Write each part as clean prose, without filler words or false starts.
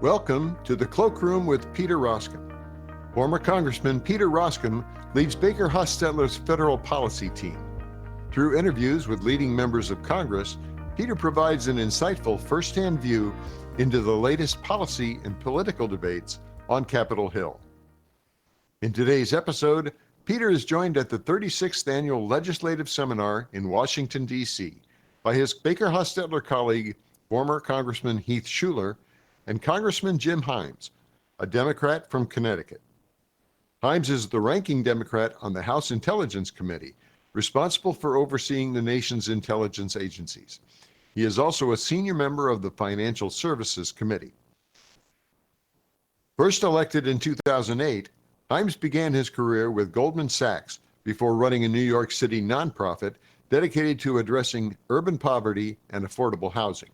Welcome to the Cloakroom with Peter Roskam. Former Congressman Peter Roskam leads Baker Hostetler's federal policy team. Through interviews with leading members of Congress, Peter provides an insightful first-hand view into the latest policy and political debates on Capitol Hill. In today's episode, Peter is joined at the 36th Annual Legislative Seminar in Washington, D.C. by his Baker Hostetler colleague, former Congressman Heath Shuler, and Congressman Jim Himes, a Democrat from Connecticut. Himes is the ranking Democrat on the House Intelligence Committee, responsible for overseeing the nation's intelligence agencies. He is also a senior member of the Financial Services Committee. First elected in 2008, Himes began his career with Goldman Sachs before running a New York City nonprofit dedicated to addressing urban poverty and affordable housing.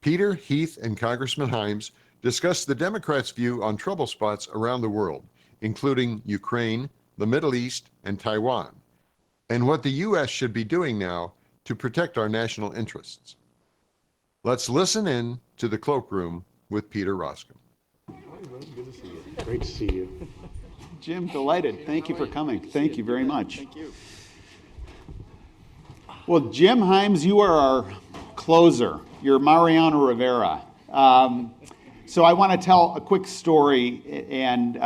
Peter, Heath, and Congressman Himes discussed the Democrats' view on trouble spots around the world, including Ukraine, the Middle East, and Taiwan, and what the U.S. should be doing now to protect our national interests. Let's listen in to the Cloakroom with Peter Roskam. Good to see you. Great to see you. Jim, delighted. Thank you for coming. Thank you very much. Thank you. Well, Jim Himes, you are our closer. You're Mariano Rivera. So I want to tell a quick story, and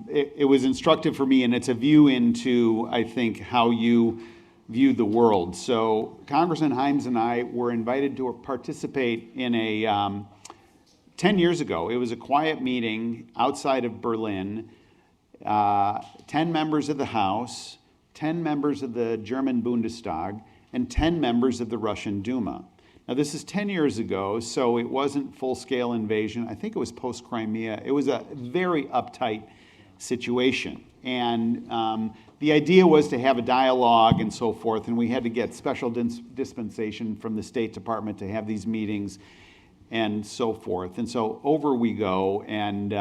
it was instructive for me, and it's a view into, I think, how you view the world. So Congressman Himes and I were invited to participate in a 10 years ago. It was a quiet meeting outside of Berlin. 10 members of the House, 10 members of the German Bundestag, and 10 members of the Russian Duma. Now, this is 10 years ago, so it wasn't full-scale invasion. I think it was post-Crimea. It was a very uptight situation. And the idea was to have a dialogue and so forth, and we had to get special dispensation from the State Department to have these meetings and so forth. And so over we go, and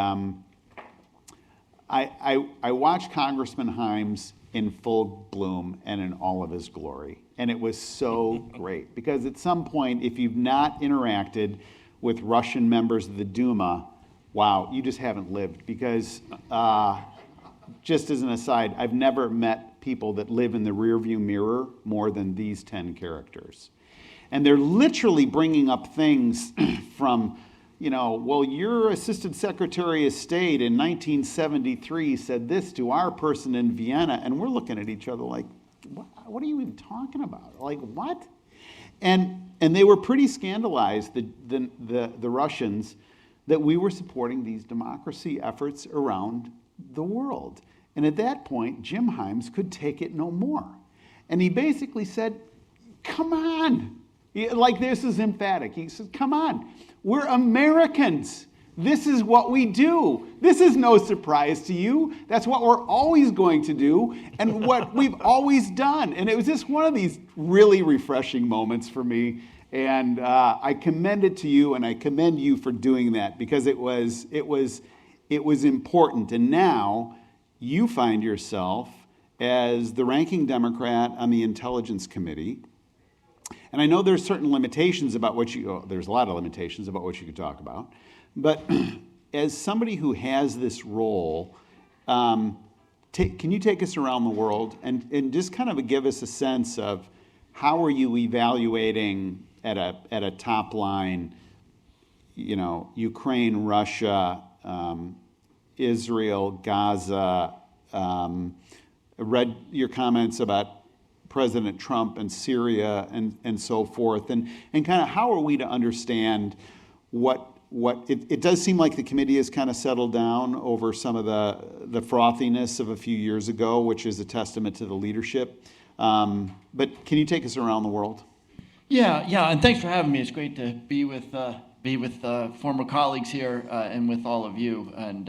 I watched Congressman Himes in full bloom and in all of his glory. And it was so great, because at some point, if you've not interacted with Russian members of the Duma, wow, you just haven't lived. Because just as an aside, I've never met people that live in the rearview mirror more than these 10 characters. And they're literally bringing up things from, well, your Assistant Secretary of State in 1973 said this to our person in Vienna, and we're looking at each other like, what are you even talking about? Like, what? And they were pretty scandalized, the Russians, that we were supporting these democracy efforts around the world. And at that point, Jim Himes could take it no more. And he basically said, come on. Like, this is emphatic. He said, come on. We're Americans. This is what we do. This is no surprise to you. That's what we're always going to do and what we've always done. And it was just one of these really refreshing moments for me. And I commend it to you, and I commend you for doing that, because it was important. And now you find yourself as the ranking Democrat on the Intelligence Committee. And I know there's certain limitations about there's a lot of limitations about what you could talk about. But as somebody who has this role, can you take us around the world and just kind of give us a sense of how are you evaluating at a top line, Ukraine, Russia, Israel, Gaza? I read your comments about President Trump and Syria and so forth, and kind of how are we to understand what it does seem like the committee has kind of settled down over some of the frothiness of a few years ago, which is a testament to the leadership. But can you take us around the world? Yeah, and thanks for having me. It's great to be with former colleagues here and with all of you. And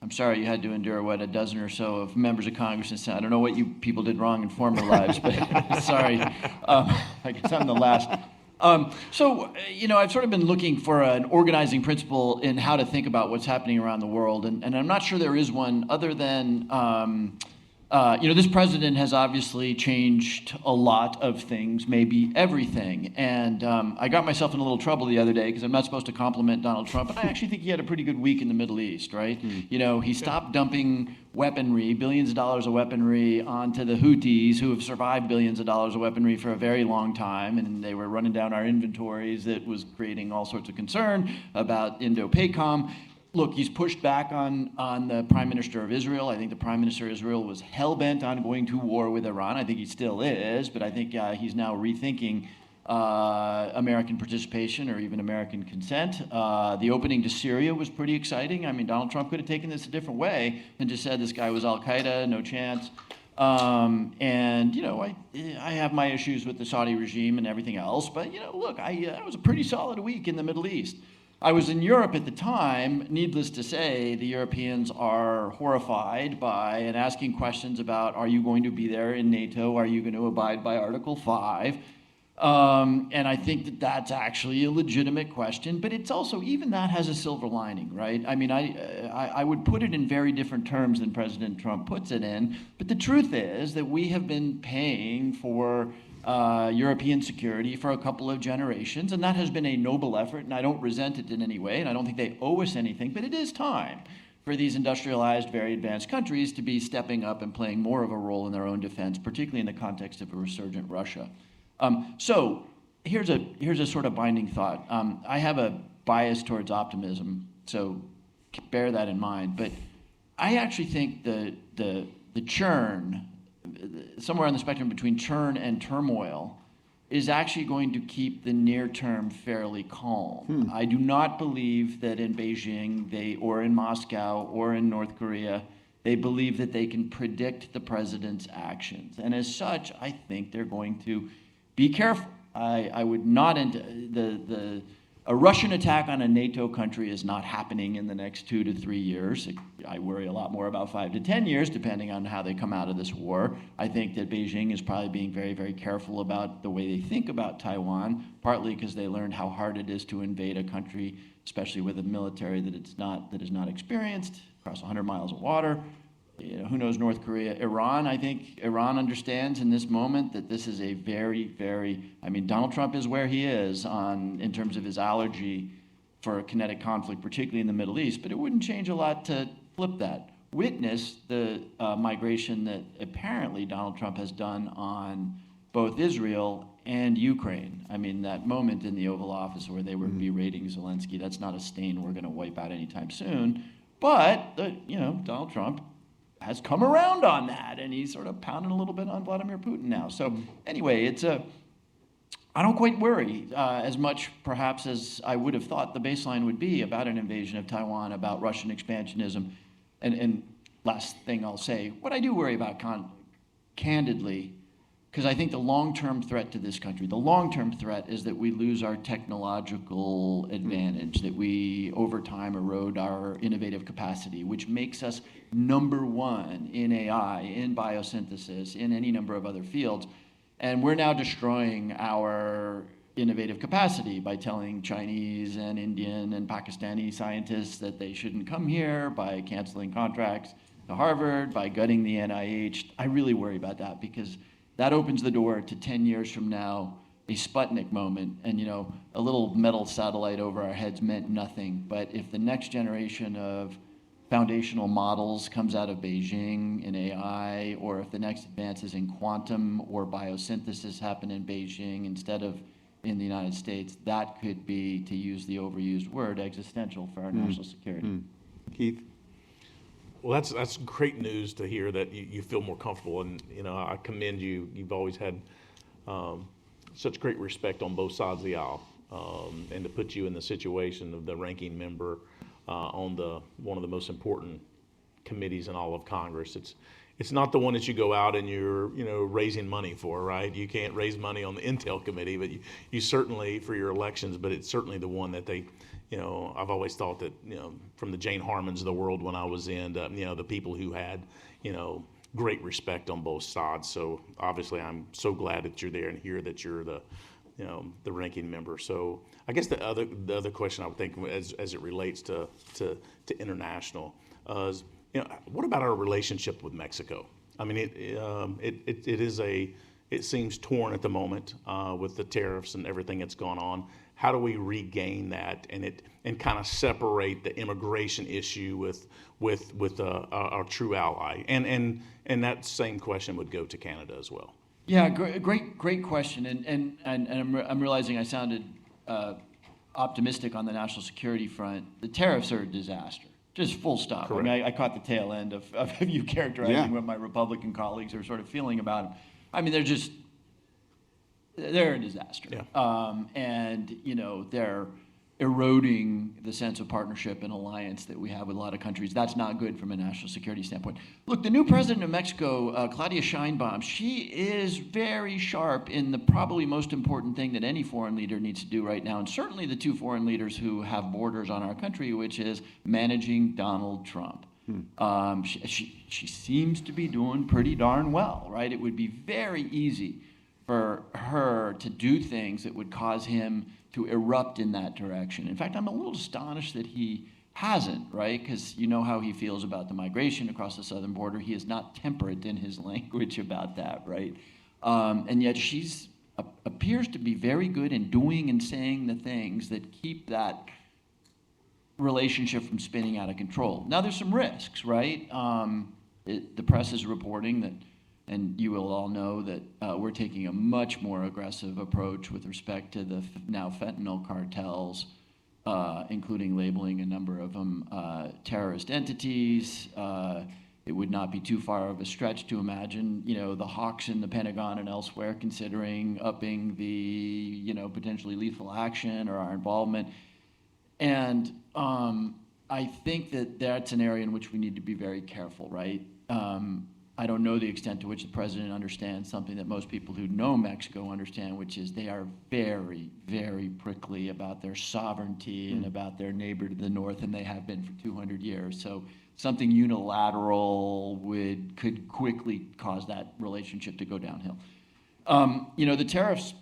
I'm sorry you had to endure, a dozen or so of members of Congress and Senate. I don't know what you people did wrong in former lives, but sorry. I guess I'm the last. So, I've sort of been looking for an organizing principle in how to think about what's happening around the world, and I'm not sure there is one other than This president has obviously changed a lot of things, maybe everything. And I got myself in a little trouble the other day because I'm not supposed to compliment Donald Trump, but I actually think he had a pretty good week in the Middle East, right? He stopped dumping weaponry, billions of dollars of weaponry onto the Houthis, who have survived billions of dollars of weaponry for a very long time, and they were running down our inventories. That was creating all sorts of concern about Indo-PACOM. Look, he's pushed back on the Prime Minister of Israel. I think the Prime Minister of Israel was hell-bent on going to war with Iran. I think he still is, but I think he's now rethinking American participation or even American consent. The opening to Syria was pretty exciting. I mean, Donald Trump could have taken this a different way and just said this guy was Al-Qaeda, no chance. I have my issues with the Saudi regime and everything else, but, look, it was a pretty solid week in the Middle East. I was in Europe at the time. Needless to say, the Europeans are horrified by and asking questions about, are you going to be there in NATO? Are you going to abide by Article 5? And I think that that's actually a legitimate question, but it's also, even that has a silver lining, right? I mean, I would put it in very different terms than President Trump puts it in, but the truth is that we have been paying for European security for a couple of generations, and that has been a noble effort, and I don't resent it in any way, and I don't think they owe us anything, but it is time for these industrialized, very advanced countries to be stepping up and playing more of a role in their own defense, particularly in the context of a resurgent Russia. So here's a sort of binding thought. I have a bias towards optimism, so bear that in mind, but I actually think the churn, somewhere on the spectrum between churn and turmoil, is actually going to keep the near term fairly calm. I do not believe that in Beijing or in Moscow or in North Korea, they believe that they can predict the president's actions. And as such, I think they're going to be careful. I would not, a Russian attack on a NATO country is not happening in the next 2 to 3 years. I worry a lot more about 5 to 10 years, depending on how they come out of this war. I think that Beijing is probably being very, very careful about the way they think about Taiwan, partly because they learned how hard it is to invade a country, especially with a military that is not experienced, across 100 miles of water. Who knows North Korea? Iran, I think Iran understands in this moment that this is a very, very, Donald Trump is where he is in terms of his allergy for kinetic conflict, particularly in the Middle East, but it wouldn't change a lot to flip that. Witness the migration that apparently Donald Trump has done on both Israel and Ukraine. That moment in the Oval Office where they were berating Zelensky, that's not a stain we're going to wipe out anytime soon, but, Donald Trump has come around on that, and he's sort of pounding a little bit on Vladimir Putin now. So anyway, I don't quite worry as much perhaps as I would have thought the baseline would be about an invasion of Taiwan, about Russian expansionism. And last thing I'll say, what I do worry about candidly, because I think the long-term threat to this country, the long-term threat is that we lose our technological advantage, that we, over time, erode our innovative capacity, which makes us number one in AI, in biosynthesis, in any number of other fields. And we're now destroying our innovative capacity by telling Chinese and Indian and Pakistani scientists that they shouldn't come here, by canceling contracts to Harvard, by gutting the NIH. I really worry about that, because that opens the door to 10 years from now, a Sputnik moment, and a little metal satellite over our heads meant nothing. But if the next generation of foundational models comes out of Beijing in AI, or if the next advances in quantum or biosynthesis happen in Beijing instead of in the United States, that could be, to use the overused word, existential for our national security. Keith? Well, that's great news to hear that you feel more comfortable, and I commend you. You've always had such great respect on both sides of the aisle, and to put you in the situation of the ranking member on one of the most important committees in all of Congress. It's not the one that you go out and you're raising money for, right? You can't raise money on the Intel committee, but you certainly for your elections. But it's certainly the one that they. I've always thought that, from the Jane Harmons of the world when I was in, the people who had, great respect on both sides. So obviously I'm so glad that you're there and hear that you're the ranking member. So I guess the other question I would think as it relates to international is, what about our relationship with Mexico? I mean, it seems torn at the moment with the tariffs and everything that's gone on. How do we regain that and kind of separate the immigration issue with our true ally? And that same question would go to Canada as well. Yeah, great question. And I'm realizing I sounded optimistic on the national security front. The tariffs are a disaster. Just full stop. Correct. I mean, I caught the tail end of you characterizing what my Republican colleagues are sort of feeling about them. I mean, they're a disaster. Yeah. And, they're eroding the sense of partnership and alliance that we have with a lot of countries. That's not good from a national security standpoint. Look, the new president of Mexico, Claudia Sheinbaum, she is very sharp in the probably most important thing that any foreign leader needs to do right now, and certainly the two foreign leaders who have borders on our country, which is managing Donald Trump. She seems to be doing pretty darn well, right? It would be very easy for her to do things that would cause him to erupt in that direction. In fact, I'm a little astonished that he hasn't, right? Because you know how he feels about the migration across the southern border. He is not temperate in his language about that, right? And yet she's appears to be very good in doing and saying the things that keep that relationship from spinning out of control. Now, there's some risks, right? The press is reporting that, and you will all know that we're taking a much more aggressive approach with respect to the now fentanyl cartels, including labeling a number of them terrorist entities. It would not be too far of a stretch to imagine, the hawks in the Pentagon and elsewhere considering upping the, potentially lethal action or our involvement. And I think that that's an area in which we need to be very careful, right? I don't know the extent to which the president understands something that most people who know Mexico understand, which is they are very, very prickly about their sovereignty and about their neighbor to the north, and they have been for 200 years. So something unilateral could quickly cause that relationship to go downhill. The tariffs,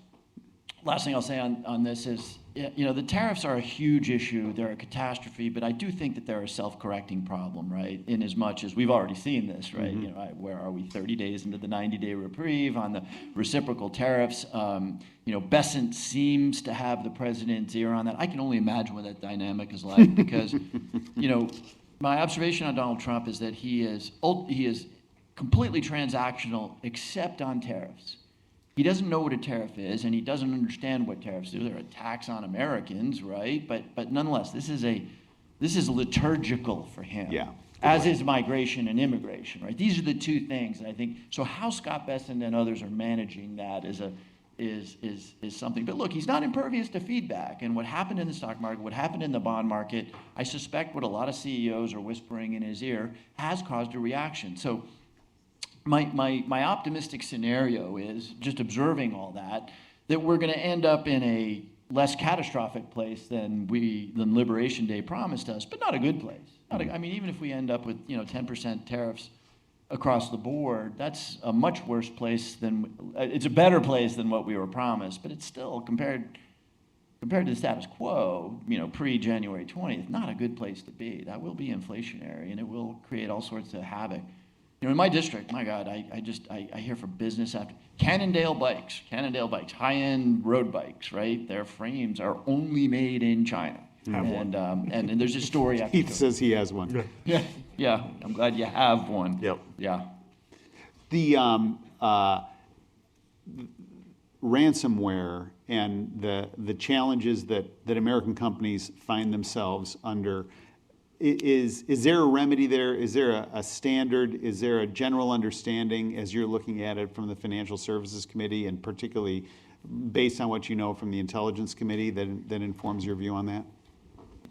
last thing I'll say on this is, the tariffs are a huge issue. They're a catastrophe, but I do think that they're a self-correcting problem, right? In as much as we've already seen this, right? Where are we 30 days into the 90-day reprieve on the reciprocal tariffs? Bessent seems to have the president's ear on that. I can only imagine what that dynamic is like because, my observation on Donald Trump is that he is completely transactional except on tariffs. He doesn't know what a tariff is, and he doesn't understand what tariffs do. They're a tax on Americans, right? But nonetheless, this is liturgical for him. Yeah. As is migration and immigration, right? These are the two things, and I think so. How Scott Bessent and others are managing that is something. But look, he's not impervious to feedback. And what happened in the stock market, what happened in the bond market, I suspect what a lot of CEOs are whispering in his ear has caused a reaction. So my optimistic scenario is, just observing all that we're going to end up in a less catastrophic place than Liberation Day promised us, but not a good place. Even if we end up with 10% tariffs across the board, that's a much worse place it's a better place than what we were promised, but it's still compared to the status quo, pre-January 20th, not a good place to be. That will be inflationary, and it will create all sorts of havoc. In my district, my God, I hear for business after Cannondale bikes, high-end road bikes, right? Their frames are only made in China. And there's a story after. Keith says he has one. Yeah. I'm glad you have one. Yep. Yeah. The ransomware and the challenges that American companies find themselves under. Is there a remedy there? Is there a standard? Is there a general understanding as you're looking at it from the Financial Services Committee, and particularly based on what you know from the Intelligence Committee that informs your view on that?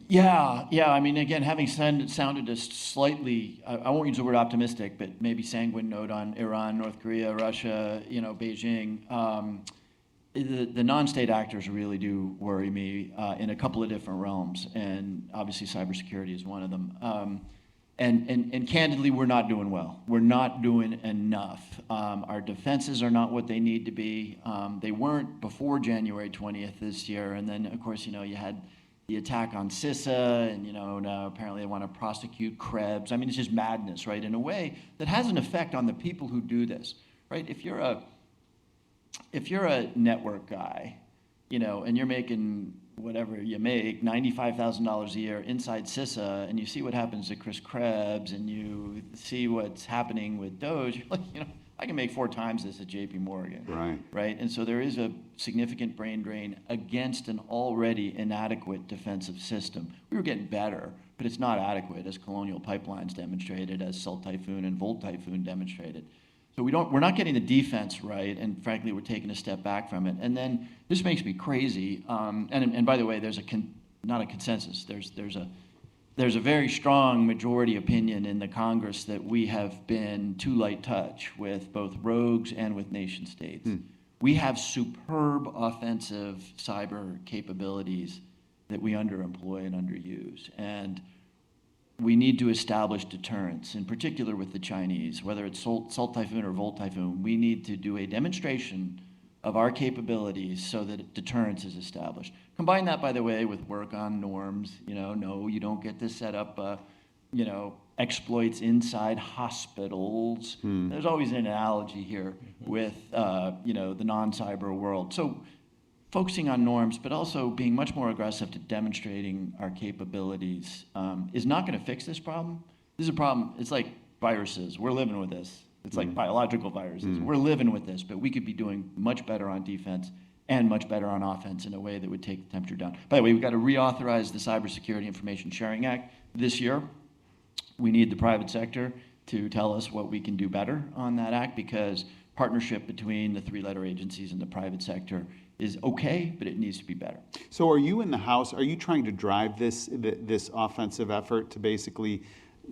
Yeah. Again, having sounded a slightly, I won't use the word optimistic, but maybe sanguine note on Iran, North Korea, Russia, Beijing. The non-state actors really do worry me in a couple of different realms, and obviously cybersecurity is one of them. And candidly, we're not doing well. We're not doing enough. Our defenses are not what they need to be. They weren't before January 20th this year, and then of course you had the attack on CISA, and now apparently they want to prosecute Krebs. I mean, it's just madness, right? In a way that has an effect on the people who do this, right? If you're a network guy, and you're making whatever you make, $95,000 a year inside CISA, and you see what happens to Chris Krebs, and you see what's happening with Doge, you're like, I can make 4 times this at JP Morgan. Right. Right? And so there is a significant brain drain against an already inadequate defensive system. We were getting better, but it's not adequate, as Colonial Pipelines demonstrated, as Salt Typhoon and Volt Typhoon demonstrated. So we're not getting the defense right, and frankly, we're taking a step back from it. And then this makes me crazy. And by the way, there's not a consensus. There's a very strong majority opinion in the Congress that we have been too light touch with both rogues and with nation states. We have superb offensive cyber capabilities that we underemploy and underuse. And we need to establish deterrence, in particular with the Chinese, whether it's Salt Typhoon or Volt Typhoon. We need to do a demonstration of our capabilities so that deterrence is established. Combine that, by the way, with work on norms. No, you don't get to set up, exploits inside hospitals. There's always an analogy here with, the non-cyber world. So focusing on norms, but also being much more aggressive to demonstrating our capabilities is not going to fix this problem. This is a problem. It's like viruses. We're living with this. It's like biological viruses. We're living with this, but we could be doing much better on defense and much better on offense in a way that would take the temperature down. By the way, we've got to reauthorize the Cybersecurity Information Sharing Act this year. We need the private sector to tell us what we can do better on that act, because partnership between the 3-letter agencies and the private sector is okay, but it needs to be better. So are you in the House, are you trying to drive this offensive effort to basically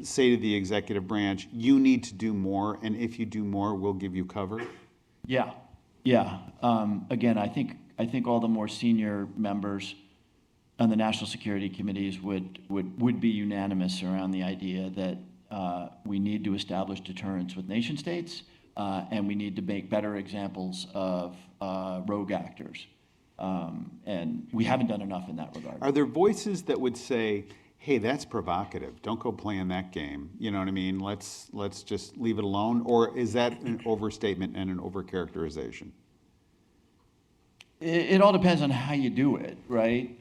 say to the executive branch, you need to do more, and if you do more, we'll give you cover? Yeah. Again, I think all the more senior members on the national security committees would be unanimous around the idea that we need to establish deterrence with nation states, and we need to make better examples of rogue actors. And we haven't done enough in that regard. Are there voices that would say, hey, that's provocative, don't go playing that game, you know what I mean? Let's just leave it alone? Or is that an overstatement and an overcharacterization? It all depends on how you do it, right?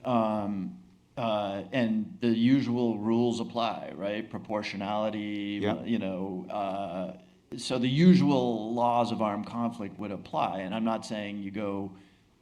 And the usual rules apply, right? Proportionality, Yep. So the usual laws of armed conflict would apply. And I'm not saying you go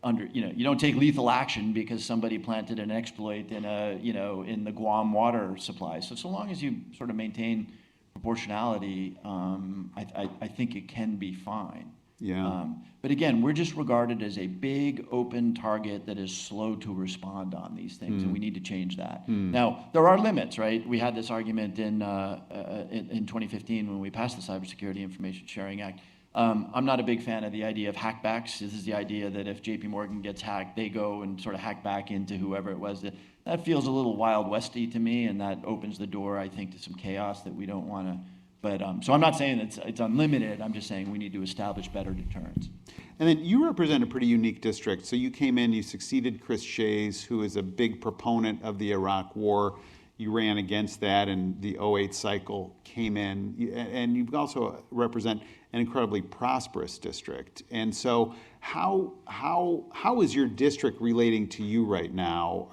under, you don't take lethal action because somebody planted an exploit in in the Guam water supply. So long as you sort of maintain proportionality, I think it can be fine. Yeah. But again, we're just regarded as a big open target that is slow to respond on these things, and we need to change that. Now, there are limits, right? We had this argument in 2015 when we passed the Cybersecurity Information Sharing Act. I'm not a big fan of the idea of hackbacks. This is the idea that if JP Morgan gets hacked, they go and sort of hack back into whoever it was. That feels a little Wild Westy to me, and that opens the door, I think, to some chaos that we don't want to. But so I'm not saying it's unlimited. I'm just saying we need to establish better deterrence. And then you represent a pretty unique district. So you came in, you succeeded Chris Shays, who is a big proponent of the Iraq War. You ran against that, and the 2008 cycle came in. And you also represent an incredibly prosperous district. And so how is your district relating to you right now?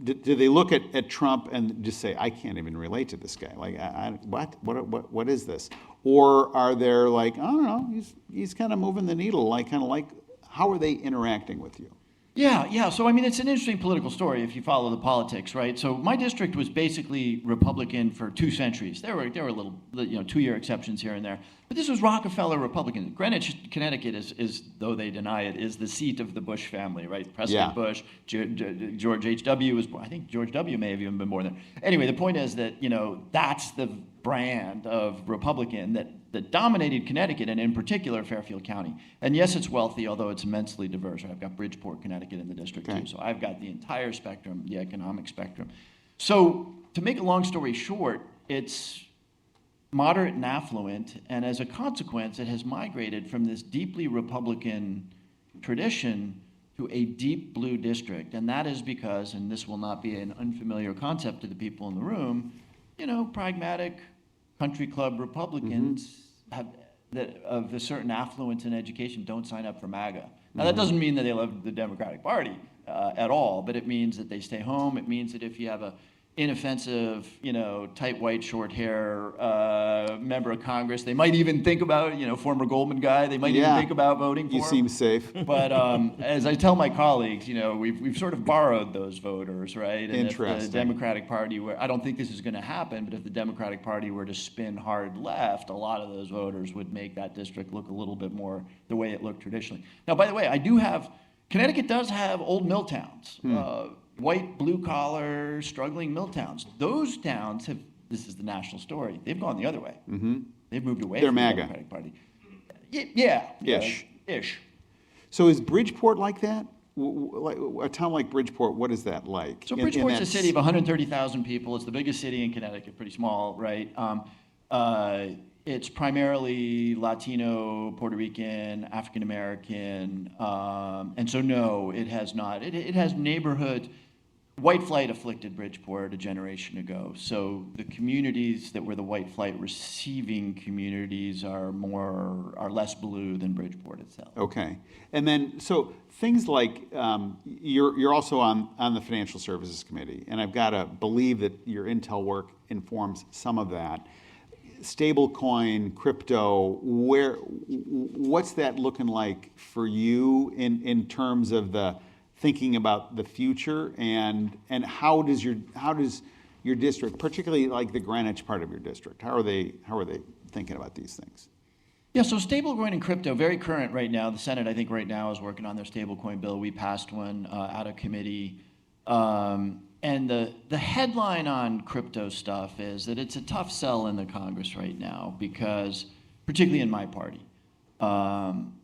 Do they look at Trump and just say, I can't even relate to this guy? Like, what is this? Or are they like, I don't know, he's kind of moving the needle, how are they interacting with you? Yeah. So, I mean, it's an interesting political story if you follow the politics, right? So my district was basically Republican for 2 centuries. There were little, 2-year exceptions here and there. But this was Rockefeller Republican. Greenwich, Connecticut is, though they deny it, is the seat of the Bush family, right? Prescott Bush, George H.W. was born. I think George W. may have even been born there. Anyway, the point is that, that's the brand of Republican that dominated Connecticut, and in particular Fairfield County. And yes, it's wealthy, although it's immensely diverse. I've got Bridgeport, Connecticut in the district too, so I've got the entire spectrum, the economic spectrum. So to make a long story short, it's moderate and affluent, and as a consequence, it has migrated from this deeply Republican tradition to to a deep blue district. And that is because, and this will not be an unfamiliar concept to the people in the room, pragmatic country club Republicans have that of a certain affluence in education don't sign up for MAGA. Now, that doesn't mean that they love the Democratic Party at all, but it means that they stay home. It means that if you have a inoffensive, tight white short hair member of Congress, they might even think about, former Goldman guy, they might even think about voting for You him. seem safe. But as I tell my colleagues, we've sort of borrowed those voters, right? And if the Democratic Party were, I don't think this is going to happen, but if the Democratic Party were to spin hard left, a lot of those voters would make that district look a little bit more the way it looked traditionally. Now, by the way, Connecticut does have old mill towns. White, blue-collar, struggling mill towns. Those towns this is the national story, they've gone the other way. They've moved away from the Democratic Party. Yeah. Ish. So is Bridgeport like that? A town like Bridgeport, what is that like? So Bridgeport's a city of 130,000 people. It's the biggest city in Connecticut, pretty small, right? It's primarily Latino, Puerto Rican, African American, and so no, it has not. It has neighborhood. White flight afflicted Bridgeport a generation ago. So the communities that were the white flight receiving communities are less blue than Bridgeport itself. Okay, and then so things like you're also on the Financial Services Committee, and I've got to believe that your intel work informs some of that. Stablecoin, crypto, what's that looking like for you in terms of the thinking about the future, and how does your district, particularly like the Greenwich part of your district, how are they thinking about these things? Yeah, so stablecoin and crypto, very current right now. The Senate, I think, right now is working on their stablecoin bill. We passed one out of committee. And the headline on crypto stuff is that it's a tough sell in the Congress right now, because, particularly in my party,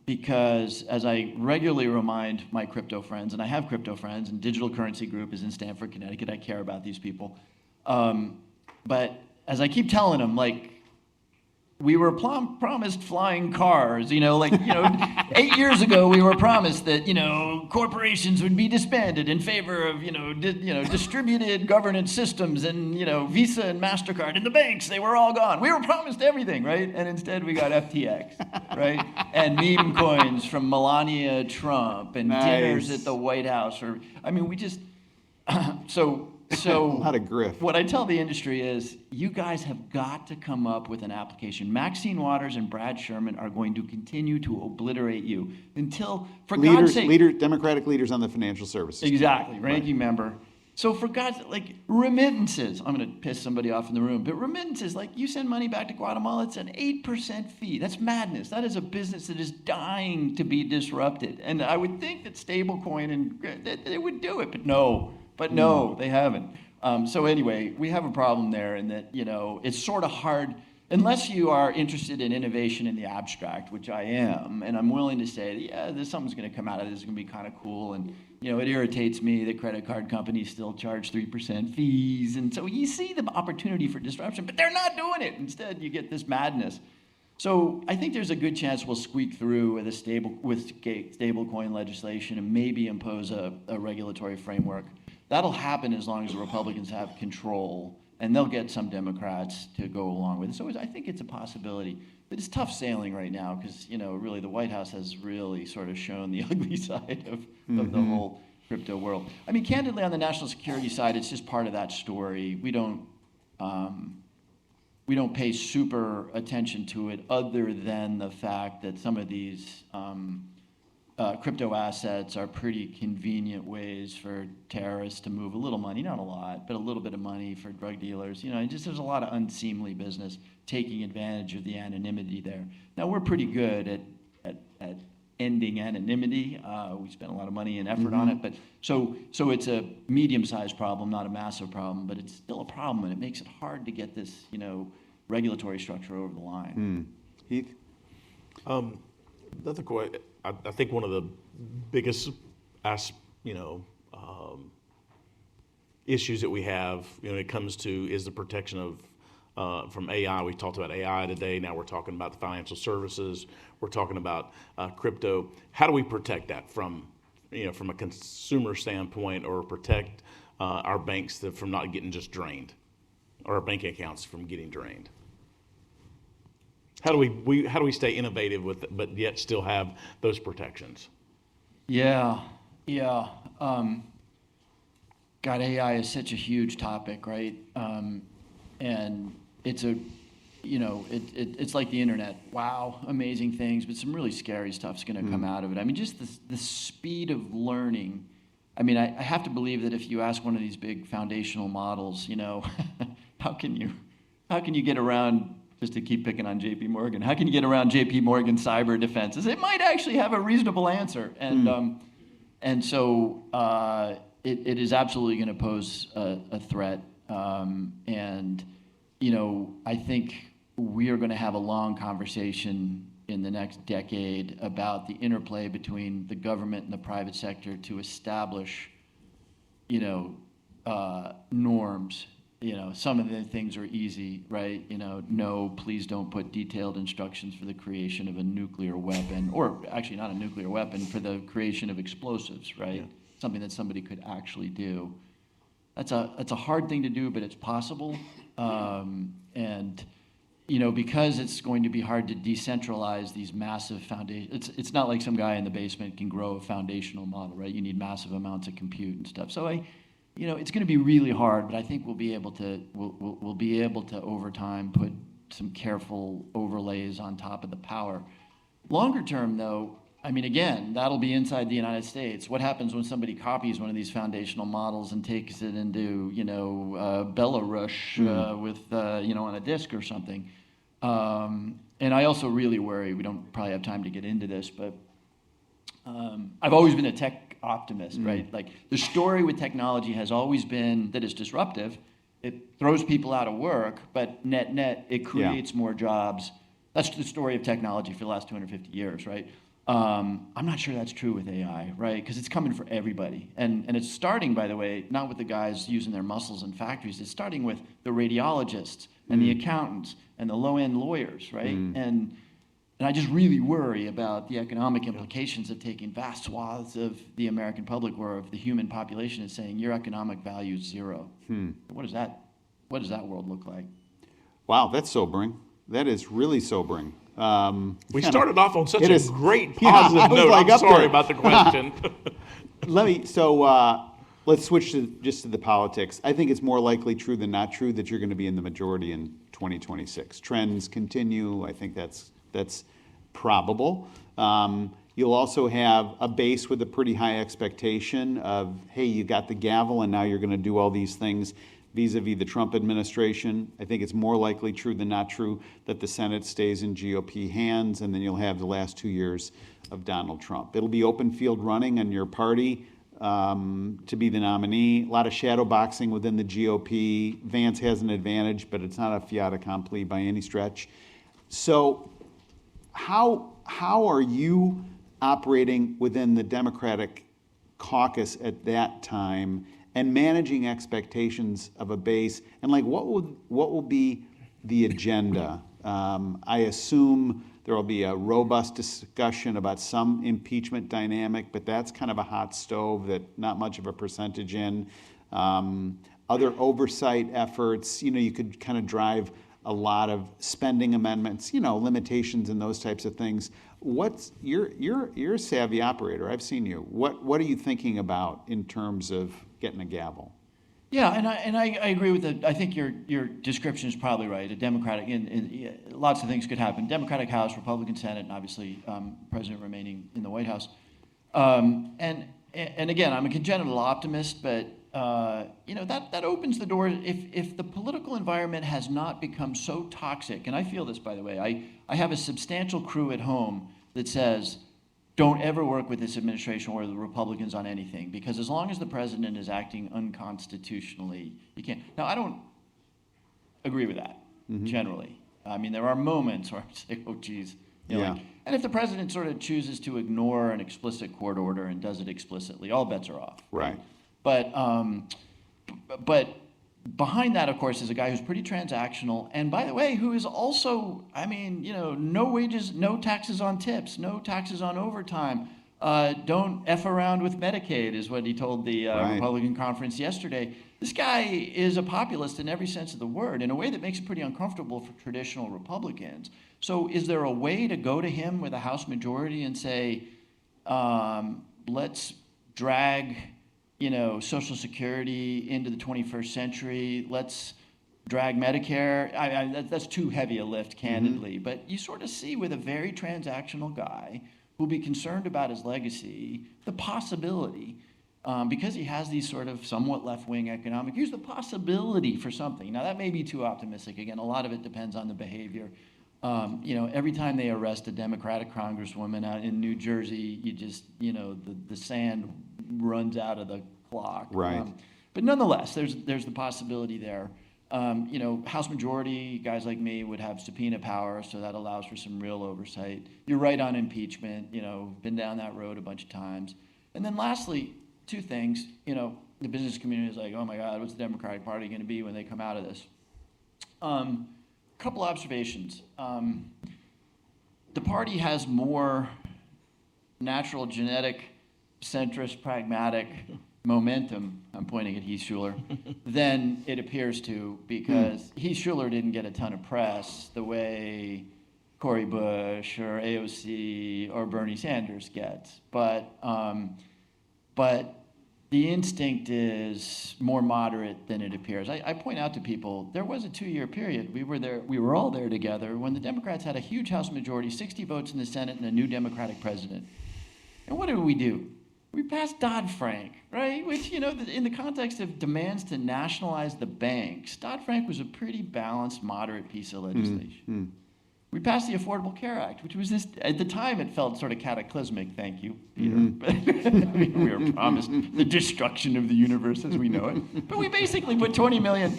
because as I regularly remind my crypto friends, and I have crypto friends, and Digital Currency Group is in Stamford, Connecticut, I care about these people. But as I keep telling them, we were promised flying cars, 8 years ago we were promised that, corporations would be disbanded in favor of, distributed governance systems and, Visa and MasterCard, and the banks, they were all gone. We were promised everything, right? And instead we got FTX, right? And meme coins from Melania Trump and dinners at the White House. We just, So a lot of grift. What I tell the industry is, you guys have got to come up with an application. Maxine Waters and Brad Sherman are going to continue to obliterate you until, for God's sake, Democratic leaders on the Financial Services. Exactly, ranking member. So for God's sake, remittances. I'm going to piss somebody off in the room, but remittances, you send money back to Guatemala, it's an 8% fee. That's madness. That is a business that is dying to be disrupted. And I would think that stablecoin and they would do it, but no. But no, they haven't. So anyway, we have a problem there in that, it's sort of hard, unless you are interested in innovation in the abstract, which I am, and I'm willing to say, there's something's going to come out of this, it's going to be kind of cool, and, it irritates me that credit card companies still charge 3% fees, and so you see the opportunity for disruption, but they're not doing it. Instead, you get this madness. So I think there's a good chance we'll squeak through with stablecoin legislation and maybe impose a regulatory framework. That'll happen as long as the Republicans have control, and they'll get some Democrats to go along with it. So I think it's a possibility. But it's tough sailing right now because, really the White House has really sort of shown the ugly side of the whole crypto world. Candidly, on the national security side, it's just part of that story. We don't pay super attention to it, other than the fact that some of these crypto assets are pretty convenient ways for terrorists to move a little money, not a lot, but a little bit of money for drug dealers. There's a lot of unseemly business taking advantage of the anonymity there. Now, we're pretty good at ending anonymity. We spend a lot of money and effort on it, but so it's a medium-sized problem, not a massive problem, but it's still a problem, and it makes it hard to get this, regulatory structure over the line. Heath? Another question. I think one of the biggest, issues that we have, when it comes to, is the protection of from AI. We talked about AI today. Now we're talking about the financial services. We're talking about crypto. How do we protect that from from a consumer standpoint, or protect our banks from not getting just drained, or our bank accounts from getting drained? How do we stay innovative with it, but yet still have those protections? Yeah. God, AI is such a huge topic, right? And it's it's like the internet. Wow, amazing things, but some really scary stuff's going to come out of it. I mean, just the speed of learning. I mean, I have to believe that if you ask one of these big foundational models, how can you get around, just to keep picking on JP Morgan, how can you get around JP Morgan cyber defenses? It might actually have a reasonable answer. And so it is absolutely going to pose a threat. And I think we are going to have a long conversation in the next decade about the interplay between the government and the private sector to establish, norms. Some of the things are easy, right? No, please don't put detailed instructions for the creation of a nuclear weapon, or actually not a nuclear weapon, for the creation of explosives, right? Yeah. Something that somebody could actually do. That's a hard thing to do, but it's possible. And because it's going to be hard to decentralize these massive foundations. It's not like some guy in the basement can grow a foundational model, right? You need massive amounts of compute and stuff. So it's going to be really hard, but I think we'll be able to over time put some careful overlays on top of the power. Longer term, though, I mean, again, that'll be inside the United States. What happens when somebody copies one of these foundational models and takes it into Belarus with on a disk or something? And I also really worry. We don't probably have time to get into this, but I've always been a tech optimist, right? Like, the story with technology has always been that it's disruptive. It throws people out of work, but net, it creates more jobs. That's the story of technology for the last 250 years, right? I'm not sure that's true with AI, right? Because it's coming for everybody. And it's starting, by the way, not with the guys using their muscles in factories. It's starting with the radiologists and the accountants and the low-end lawyers, right? And I just really worry about the economic implications of taking vast swaths of the American public, or of the human population, is saying your economic value is zero. What does that world look like? Wow, that's sobering. That is really sobering. We started off on such a great positive note. Like, I'm sorry about the question. Let's switch to the politics. I think it's more likely true than not true that you're going to be in the majority in 2026. Trends continue. I think that's probable. You'll also have a base with a pretty high expectation of, hey, you got the gavel and now you're going to do all these things vis-a-vis the Trump administration. I think it's more likely true than not true that the Senate stays in GOP hands, and then you'll have the last 2 years of Donald Trump. It'll be open field running on your party to be the nominee. A lot of shadow boxing within the GOP. Vance has an advantage, but it's not a fiat accompli by any stretch. So how are you operating within the Democratic caucus at that time, and managing expectations of a base, and what will be the agenda? I assume there will be a robust discussion about some impeachment dynamic, but that's kind of a hot stove that not much of a percentage in. Other oversight efforts, you could kind of drive a lot of spending amendments, limitations and those types of things. You're a savvy operator. I've seen you. What are you thinking about in terms of getting a gavel? Yeah, and I agree with I think your description is probably right. A Democratic, lots of things could happen. Democratic House, Republican Senate, and obviously President remaining in the White House. And again, I'm a congenital optimist, but that opens the door. If the political environment has not become so toxic, and I feel this, by the way, I have a substantial crew at home that says, don't ever work with this administration or the Republicans on anything, because as long as the president is acting unconstitutionally, you can't. Now, I don't agree with that, generally. I mean, there are moments where I say, oh, geez. And if the president sort of chooses to ignore an explicit court order and does it explicitly, all bets are off. Right. But behind that, of course, is a guy who's pretty transactional, and by the way, who is also, no wages, no taxes on tips, no taxes on overtime, don't F around with Medicaid, is what he told the Right. Republican conference yesterday. This guy is a populist in every sense of the word, in a way that makes it pretty uncomfortable for traditional Republicans. So is there a way to go to him with a House majority and say, let's drag, Social Security into the 21st century, let's drag Medicare? That's too heavy a lift, candidly. But you sort of see with a very transactional guy who'll be concerned about his legacy, the possibility, because he has these sort of somewhat left-wing economic views, the possibility for something. Now, that may be too optimistic. Again, a lot of it depends on the behavior. Every time they arrest a Democratic congresswoman out in New Jersey, you just, the sand runs out of the clock. Right. But nonetheless, there's the possibility there. House majority, guys like me would have subpoena power, so that allows for some real oversight. You're right on impeachment, been down that road a bunch of times. And then lastly, two things, the business community is like, oh my God, what's the Democratic Party going to be when they come out of this? Couple observations. The party has more natural, genetic, centrist, pragmatic momentum, I'm pointing at Heath Schuler, than it appears to, because Heath Schuler didn't get a ton of press the way Cory Bush or AOC or Bernie Sanders gets. But the instinct is more moderate than it appears. I point out to people, there was a 2-year period, we were all there together, when the Democrats had a huge House majority, 60 votes in the Senate, and a new Democratic president. And what did we do? We passed Dodd-Frank, right? Which, in the context of demands to nationalize the banks, Dodd-Frank was a pretty balanced, moderate piece of legislation. We passed the Affordable Care Act, which was at the time it felt sort of cataclysmic, thank you, Peter. We were promised the destruction of the universe as we know it. But we basically put 20 million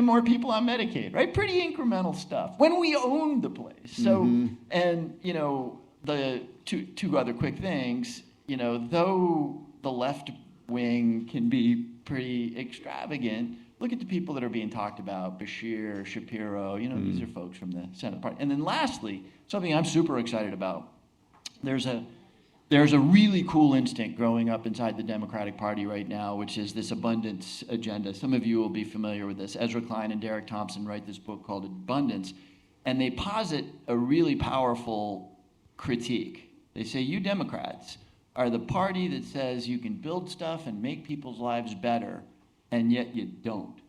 more people on Medicaid, right? Pretty incremental stuff, when we owned the place. So, and, the two other quick things, though the left wing can be pretty extravagant, look at the people that are being talked about, Bashir, Shapiro, these are folks from the Senate party. And then lastly, something I'm super excited about, there's a really cool instinct growing up inside the Democratic Party right now, which is this abundance agenda. Some of you will be familiar with this. Ezra Klein and Derek Thompson write this book called Abundance, and they posit a really powerful critique. They say, you Democrats are the party that says you can build stuff and make people's lives better, and yet you don't.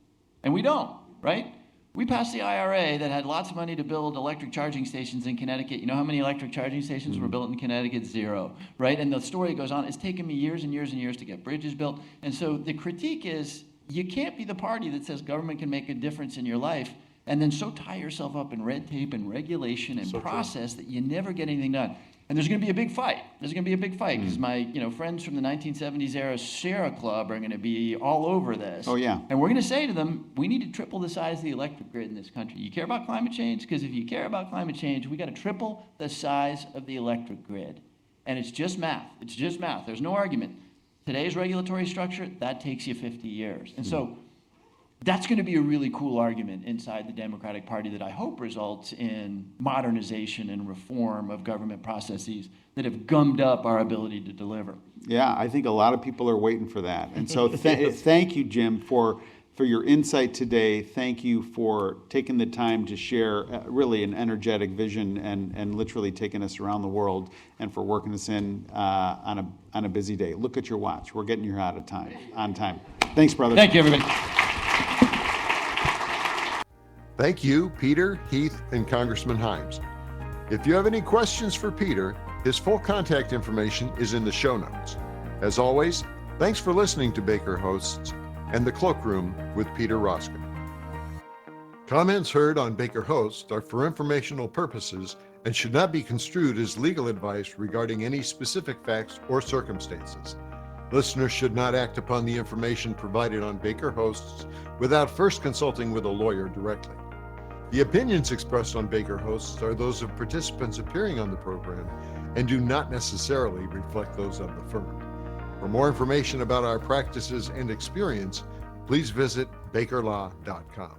And we don't, right? We passed the IRA that had lots of money to build electric charging stations in Connecticut. You know how many electric charging stations were built in Connecticut? 0, right? And the story goes on. It's taken me years and years and years to get bridges built. And so the critique is, you can't be the party that says government can make a difference in your life and then so tie yourself up in red tape and regulation and process that you never get anything done. And there's going to be a big fight. There's going to be a big fight because my friends from the 1970s era Sierra Club are going to be all over this. Oh, yeah. And we're going to say to them, we need to triple the size of the electric grid in this country. You care about climate change? Because if you care about climate change, we got to triple the size of the electric grid. And it's just math. It's just math. There's no argument. Today's regulatory structure, that takes you 50 years. And so that's going to be a really cool argument inside the Democratic Party that I hope results in modernization and reform of government processes that have gummed up our ability to deliver. Yeah, I think a lot of people are waiting for that. And so thank you, Jim, for your insight today. Thank you for taking the time to share really an energetic vision and literally taking us around the world and for working us in on a busy day. Look at your watch. We're getting you out of time, on time. Thanks, brother. Thank you, everybody. Thank you, Peter, Heath, and Congressman Himes. If you have any questions for Peter, his full contact information is in the show notes. As always, thanks for listening to Baker Hosts and the Cloakroom with Peter Roskam. Comments heard on Baker Hosts are for informational purposes and should not be construed as legal advice regarding any specific facts or circumstances. Listeners should not act upon the information provided on Baker Hosts without first consulting with a lawyer directly. The opinions expressed on Baker Hosts are those of participants appearing on the program and do not necessarily reflect those of the firm. For more information about our practices and experience, please visit bakerlaw.com.